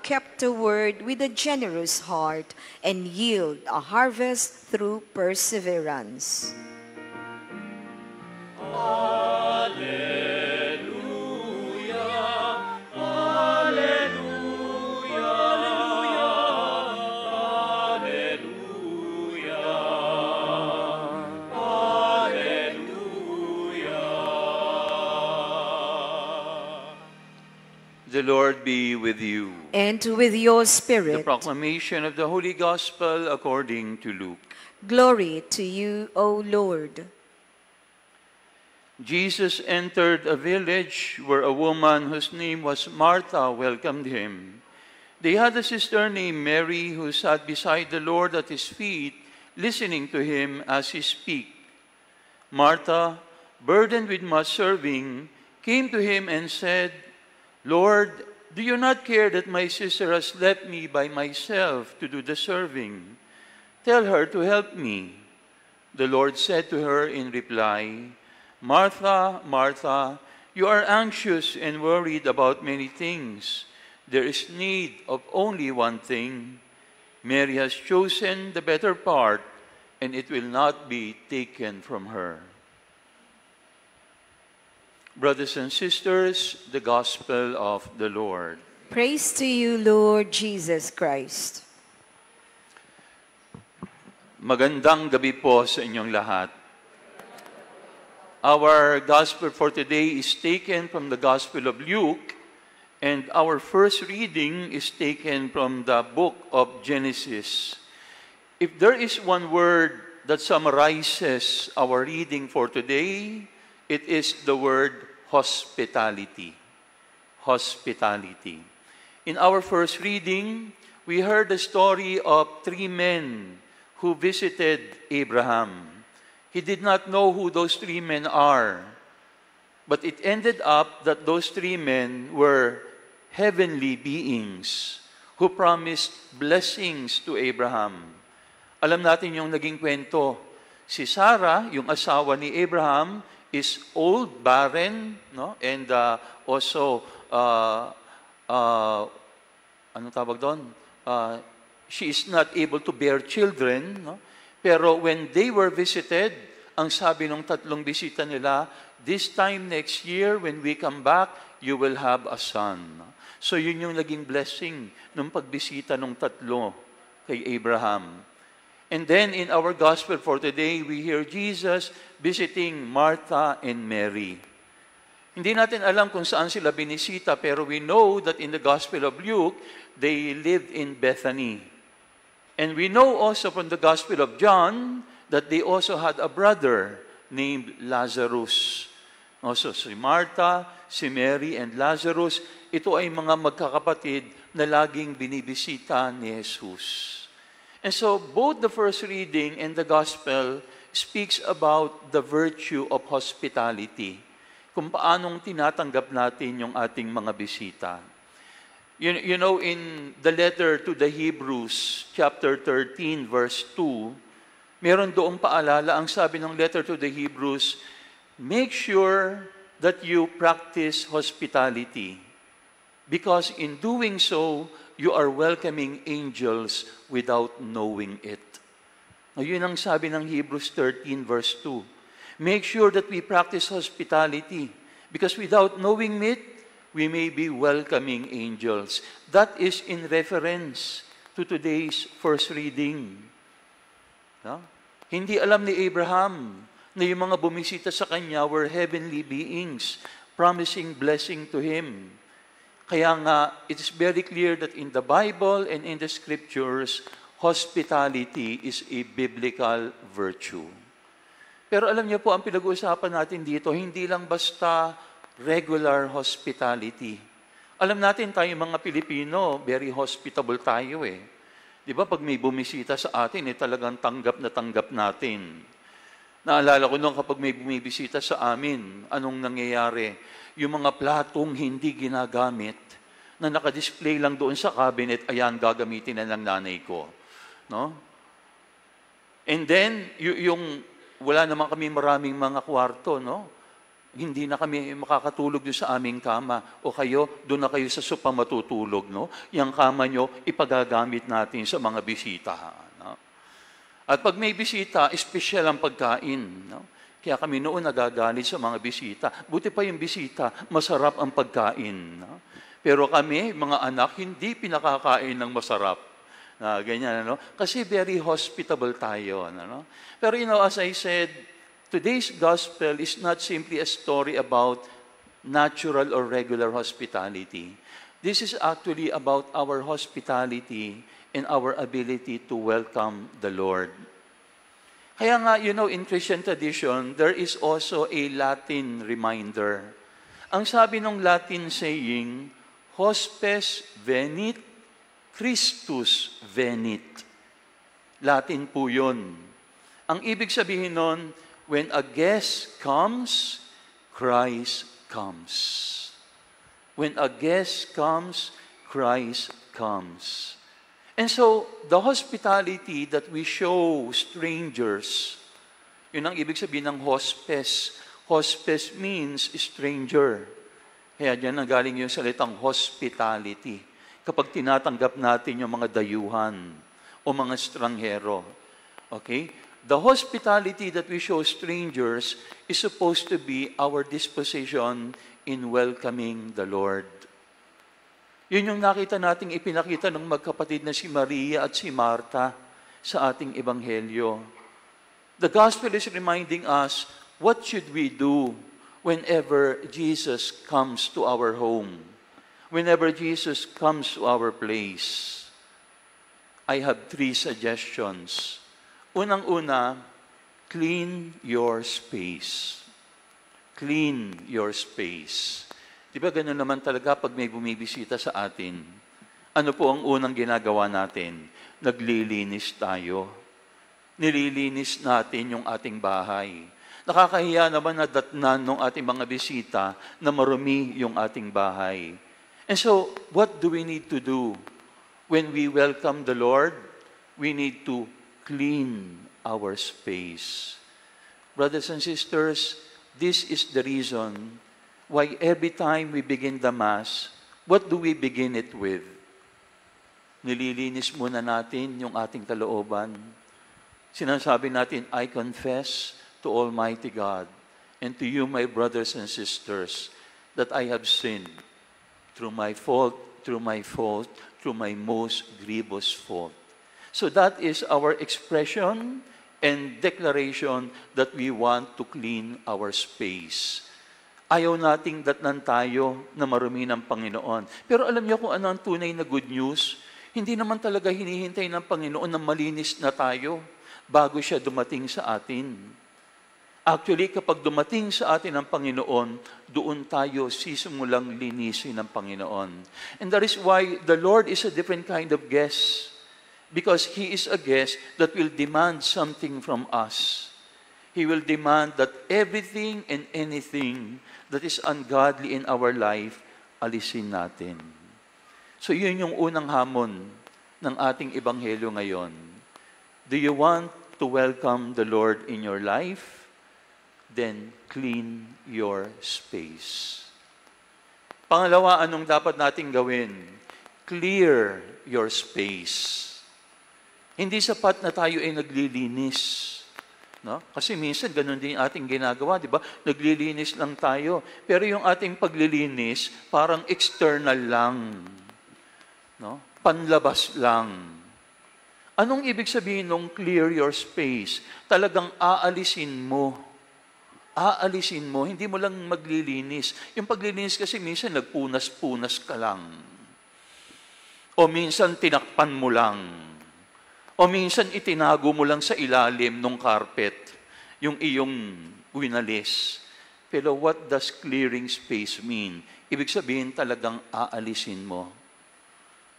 kept the word with a generous heart and yield a harvest through perseverance. The Lord be with you. And with your The spirit. proclamation of the Holy Gospel according to Luke. Glory to you, O Lord. Jesus entered a village where a woman whose name was Martha welcomed him. They had a sister named Mary who sat beside the Lord at his feet, listening to him as he spoke. Martha, burdened with much serving, came to him and said, "Lord, do you not care that my sister has left me by myself to do the serving? Tell her to help me." The Lord said to her in reply, "Martha, Martha, you are anxious and worried about many things. There is need of only one thing. Mary has chosen the better part, and it will not be taken from her." Brothers and sisters, the Gospel of the Lord. Praise to you, Lord Jesus Christ. Magandang gabi po sa inyong lahat. Our Gospel for today is taken from the Gospel of Luke, and our first reading is taken from the book of Genesis. If there is one word that summarizes our reading for today, it is the word hospitality. Hospitality. In our first reading, we heard the story of 3 men who visited Abraham. He did not know who those 3 men are, but it ended up that those 3 men were heavenly beings who promised blessings to Abraham. Alam natin yung naging kwento. Si Sarah, yung asawa ni Abraham, is old, barren, no? And also, anong tawag doon? She is not able to bear children, no? Pero when they were visited, ang sabi ng 3 bisita nila, "This time next year, when we come back, you will have a son." So yun yung naging blessing ng pagbisita ng 3 kay Abraham. And then in our gospel for today, we hear Jesus visiting Martha and Mary. Hindi natin alam kung saan sila binisita, pero we know that in the Gospel of Luke, they lived in Bethany. And we know also from the Gospel of John that they also had a brother named Lazarus. Also si Martha, si Mary, and Lazarus, ito ay mga magkakapatid na laging binibisita ni Jesus. And so, both the first reading and the gospel speaks about the virtue of hospitality. Kung paanong tinatanggap natin yung ating mga bisita. You know, in the letter to the Hebrews, chapter 13, verse 2, meron doong paalala, ang sabi ng letter to the Hebrews, make sure that you practice hospitality. Because in doing so, you are welcoming angels without knowing it. Ngayon ang sabi ng Hebrews 13 verse 2. Make sure that we practice hospitality because without knowing it, we may be welcoming angels. That is in reference to today's first reading. No? Hindi alam ni Abraham na yung mga bumisita sa kanya were heavenly beings promising blessing to him. Kaya nga, it is very clear that in the Bible and in the Scriptures, hospitality is a biblical virtue. Pero alam niyo po, ang pinag-uusapan natin dito, hindi lang basta regular hospitality. Alam natin tayo mga Pilipino, very hospitable tayo eh. Di ba, pag may bumisita sa atin, talagang tanggap na tanggap natin. Naalala ko nung kapag may bumibisita sa amin, anong nangyayari? Yung mga platong hindi ginagamit, na nakadisplay lang doon sa cabinet, ayan, gagamitin na ng nanay ko. No? And then, yung wala naman kami maraming mga kwarto, no? Hindi na kami makakatulog doon sa aming kama. O kayo, doon na kayo sa sopa matutulog, no? Yung kama nyo, ipagagamit natin sa mga bisita. No? At pag may bisita, espesyal ang pagkain. No? Kaya kami noon nagagalit sa mga bisita. Buti pa yung bisita, masarap ang pagkain. No? Pero kami, mga anak, hindi pinakakain ng masarap. Ganyan, ano? Kasi very hospitable tayo. Ano? Pero as I said, today's gospel is not simply a story about natural or regular hospitality. This is actually about our hospitality and our ability to welcome the Lord. Kaya nga, in Christian tradition, there is also a Latin reminder. Ang sabi ng Latin saying, Hospes venit, Christus venit. Latin po yun. Ang ibig sabihin nun, when a guest comes, Christ comes. When a guest comes, Christ comes. And so, the hospitality that we show strangers, yun ang ibig sabihin ng hospes. Hospes means stranger. Kaya dyan nanggaling yung salitang hospitality. Kapag tinatanggap natin yung mga dayuhan o mga stranghero. Okay? The hospitality that we show strangers is supposed to be our disposition in welcoming the Lord. Yun yung nakita nating ipinakita ng magkapatid na si Maria at si Marta sa ating ebanghelyo. The gospel is reminding us, what should we do whenever Jesus comes to our home? Whenever Jesus comes to our place? I have 3 suggestions. Unang-una, clean your space. Clean your space. Di ba ganun naman talaga pag may bumibisita sa atin? Ano po ang unang ginagawa natin? Naglilinis tayo. Nililinis natin yung ating bahay. Nakakahiya naman na datnan ng ating mga bisita na marumi yung ating bahay. And so, what do we need to do? When we welcome the Lord, we need to clean our space. Brothers and sisters, this is the reason why every time we begin the Mass, what do we begin it with? Nililinis muna natin yung ating kalooban. Sinasabi natin, I confess to Almighty God and to you, my brothers and sisters, that I have sinned through my fault, through my most grievous fault. So that is our expression and declaration that we want to clean our space. Ayaw nating datnan tayo na marumi ng Panginoon. Pero alam niyo kung ano ang tunay na good news? Hindi naman talaga hinihintay ng Panginoon na malinis na tayo bago siya dumating sa atin. Actually, kapag dumating sa atin ang Panginoon, doon tayo sisimulang linisin ng Panginoon. And that is why the Lord is a different kind of guest. Because He is a guest that will demand something from us. He will demand that everything and anything that is ungodly in our life, alisin natin. So yun yung unang hamon ng ating ebanghelyo ngayon. Do you want to welcome the Lord in your life? Then clean your space. Pangalawa, anong dapat nating gawin? Clear your space. Hindi sapat na tayo ay naglilinis. No? Kasi minsan ganun din ating ginagawa, di ba? Naglilinis lang tayo. Pero yung ating paglilinis, parang external lang. No? Panlabas lang. Anong ibig sabihin ng clear your space? Talagang aalisin mo. Aalisin mo. Hindi mo lang maglilinis. Yung paglilinis kasi minsan nagpunas-punas ka lang. O minsan tinakpan mo lang. O minsan itinago mo lang sa ilalim ng carpet yung iyong winalis. Pero what does clearing space mean? Ibig sabihin talagang aalisin mo.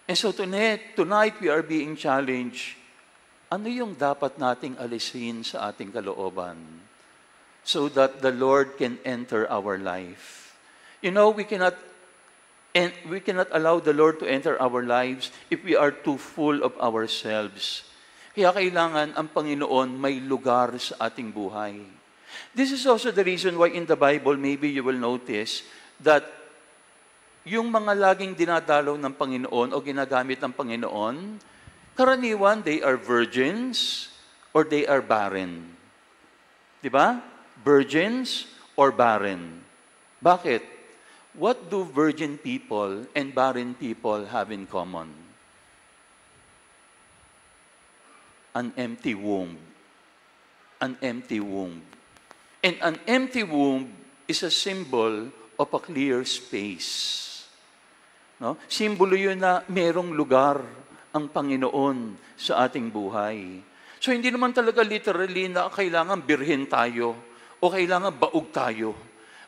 And so tonight we are being challenged. Ano yung dapat nating alisin sa ating kalooban so that the Lord can enter our life? You know, we cannot allow the Lord to enter our lives if we are too full of ourselves. Kaya kailangan ang Panginoon may lugar sa ating buhay. This is also the reason why in the Bible, maybe you will notice that yung mga laging dinadalaw ng Panginoon o ginagamit ng Panginoon, karaniwan, they are virgins or they are barren. Di ba? Virgins or barren. Bakit? What do virgin people and barren people have in common? An empty womb. An empty womb. And an empty womb is a symbol of a clear space. No? Simbolo yun na merong lugar ang Panginoon sa ating buhay. So hindi naman talaga literally na kailangan birhen tayo o kailangan baog tayo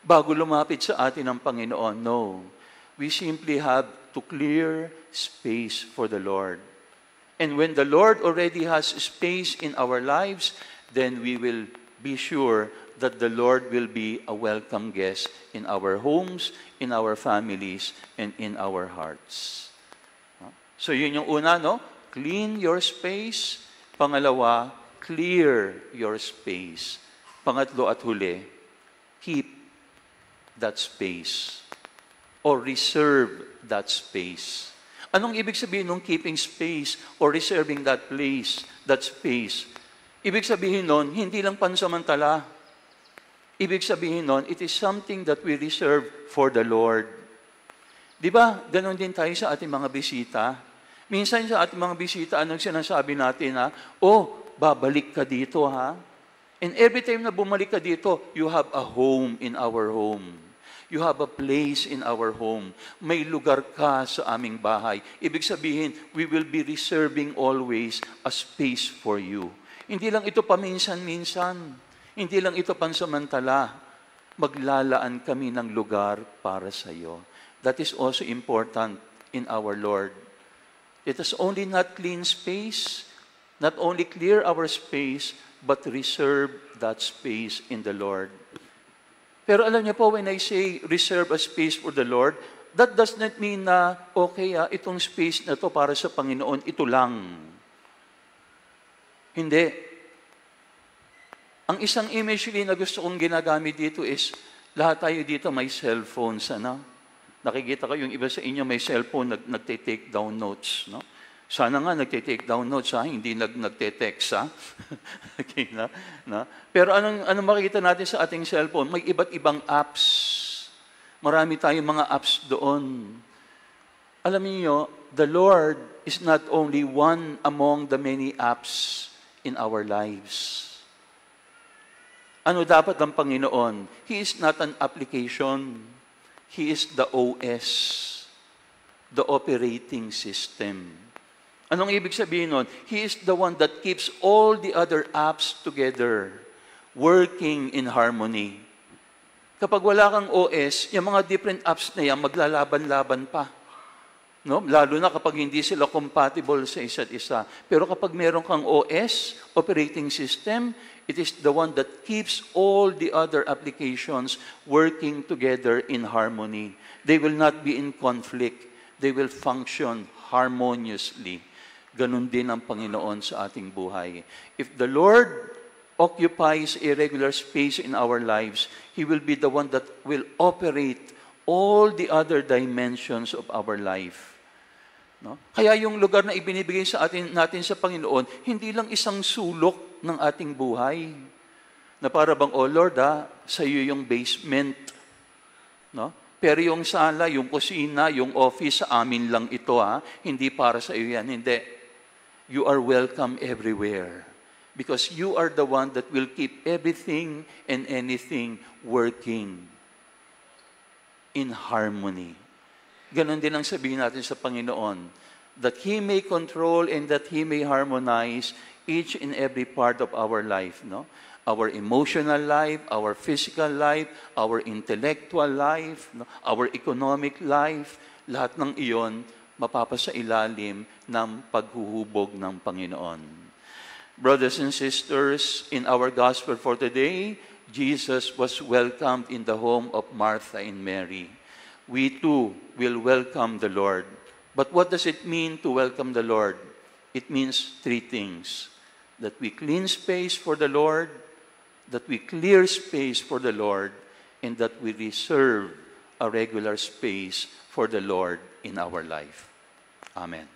bago lumapit sa atin ang Panginoon. No. We simply have to clear space for the Lord. And when the Lord already has space in our lives, then we will be sure that the Lord will be a welcome guest in our homes, in our families, and in our hearts. So yun yung una, no? Clean your space. Pangalawa, clear your space. Pangatlo at huli, keep that space or reserve that space. Anong ibig sabihin ng keeping space or reserving that place, that space? Ibig sabihin nun, hindi lang pansamantala. Ibig sabihin nun, it is something that we reserve for the Lord. Di ba, ganon din tayo sa ating mga bisita. Minsan sa ating mga bisita, anong sinasabi natin, ha? Oh, babalik ka dito, ha? And every time na bumalik ka dito, you have a home in our home. You have a place in our home. May lugar ka sa aming bahay. Ibig sabihin, we will be reserving always a space for you. Hindi lang ito paminsan-minsan. Hindi lang ito pansamantala. Maglalaan kami ng lugar para sa iyo. That is also important in our Lord. It is only not clean space, not only clear our space, but reserve that space in the Lord. Pero alam niyo po, when I say reserve a space for the Lord, that does not mean na, okay, itong space na to para sa Panginoon, ito lang. Hindi. Ang isang imagery na gusto kong ginagamit dito is, lahat tayo dito may cellphones, ano? Nakikita ko yung iba sa inyo may cellphone, nagte-take down notes, no? Sana nga nagte-take down notes, ha? Hindi nagte-text, ha? Okay na? Na? Pero anong makikita natin sa ating cellphone? May iba't ibang apps. Marami tayong mga apps doon. Alam niyo, the Lord is not only one among the many apps in our lives. Ano dapat ang Panginoon? He is not an application. He is the OS, the operating system. Anong ibig sabihin nun? He is the one that keeps all the other apps together, working in harmony. Kapag wala kang OS, yung mga different apps na yan, maglalaban-laban pa. No? Lalo na kapag hindi sila compatible sa isa't isa. Pero kapag meron kang OS, operating system, it is the one that keeps all the other applications working together in harmony. They will not be in conflict. They will function harmoniously. Ganun din ang Panginoon sa ating buhay. If the Lord occupies a regular space in our lives, He will be the one that will operate all the other dimensions of our life. No? Kaya yung lugar na ibinibigay sa natin sa Panginoon, hindi lang isang sulok ng ating buhay. Na para bang, oh Lord, sa iyo yung basement. No? Pero yung sala, yung kusina, yung office, sa amin lang ito, hindi para sa iyo yan. Hindi. You are welcome everywhere. Because you are the one that will keep everything and anything working in harmony. Ganon din ang sabihin natin sa Panginoon, that He may control and that He may harmonize each and every part of our life, no? Our emotional life, our physical life, our intellectual life, no? Our economic life, lahat ng iyon mapapasailalim ng paghuhubog ng Panginoon. Brothers and sisters, in our gospel for today, Jesus was welcomed in the home of Martha and Mary. We too will welcome the Lord. But what does it mean to welcome the Lord? It means three things. That we clean space for the Lord, that we clear space for the Lord, and that we reserve a regular space for the Lord in our life. Amen.